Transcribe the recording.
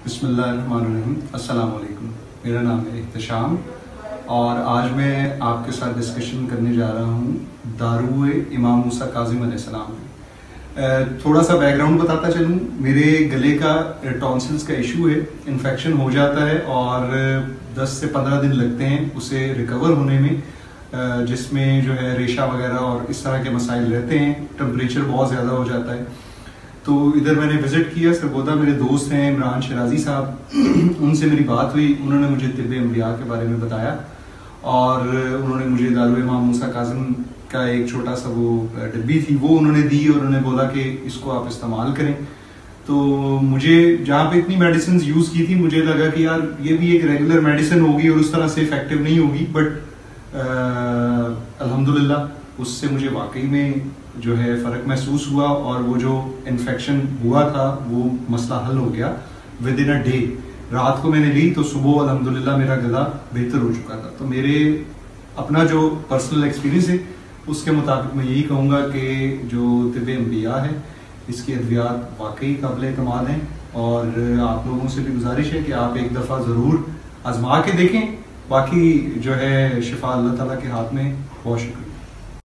बिस्मिल्लाहिर्रहमानिर्रहीम। अस्सलाम वालेकुम। मेरा नाम है इहतिशाम और आज मैं आपके साथ डिस्कशन करने जा रहा हूँ दारुए इमाम मूसा काज़िम अलैहिस्सलाम में। थोड़ा सा बैकग्राउंड बताता चलूँ। मेरे गले का टॉन्सिल्स का इशू है, इन्फेक्शन हो जाता है और 10 से 15 दिन लगते हैं उसे रिकवर होने में, जिसमें जो है रेशा वगैरह और इस तरह के मसाइल रहते हैं। टेम्परेचर बहुत ज़्यादा हो जाता है। तो इधर मैंने विज़िट किया सरगोदा। मेरे दोस्त हैं इमरान शराजी साहब, उनसे मेरी बात हुई। उन्होंने मुझे तिब्बे अम्बिया के बारे में बताया और उन्होंने मुझे दारुए इमाम मूसा काज़िम का एक छोटा सा वो डिब्बी थी, वो उन्होंने दी और उन्होंने बोला कि इसको आप इस्तेमाल करें। तो मुझे जहाँ पे इतनी मेडिसिन यूज़ की थी, मुझे लगा कि यार ये भी एक रेगुलर मेडिसिन होगी और उस तरह से इफेक्टिव नहीं होगी, बट अल्हम्दुलिल्लाह उससे मुझे वाकई में जो है फ़र्क महसूस हुआ और वो जो इन्फेक्शन हुआ था वो मसला हल हो गया विद इन अ डे। रात को मैंने ली तो सुबह अल्हम्दुलिल्लाह मेरा गला बेहतर हो चुका था। तो मेरे अपना जो पर्सनल एक्सपीरियंस है उसके मुताबिक मैं यही कहूँगा कि जो तिब्बे अम्बिया है इसकी अद्वियात वाकई काबिल कमाल हैं और आप लोगों से भी गुजारिश है कि आप एक दफ़ा ज़रूर आजमा के देखें। बाकी जो है शिफा अल्लाह ताला के हाथ में। बहुत शुक्रिया।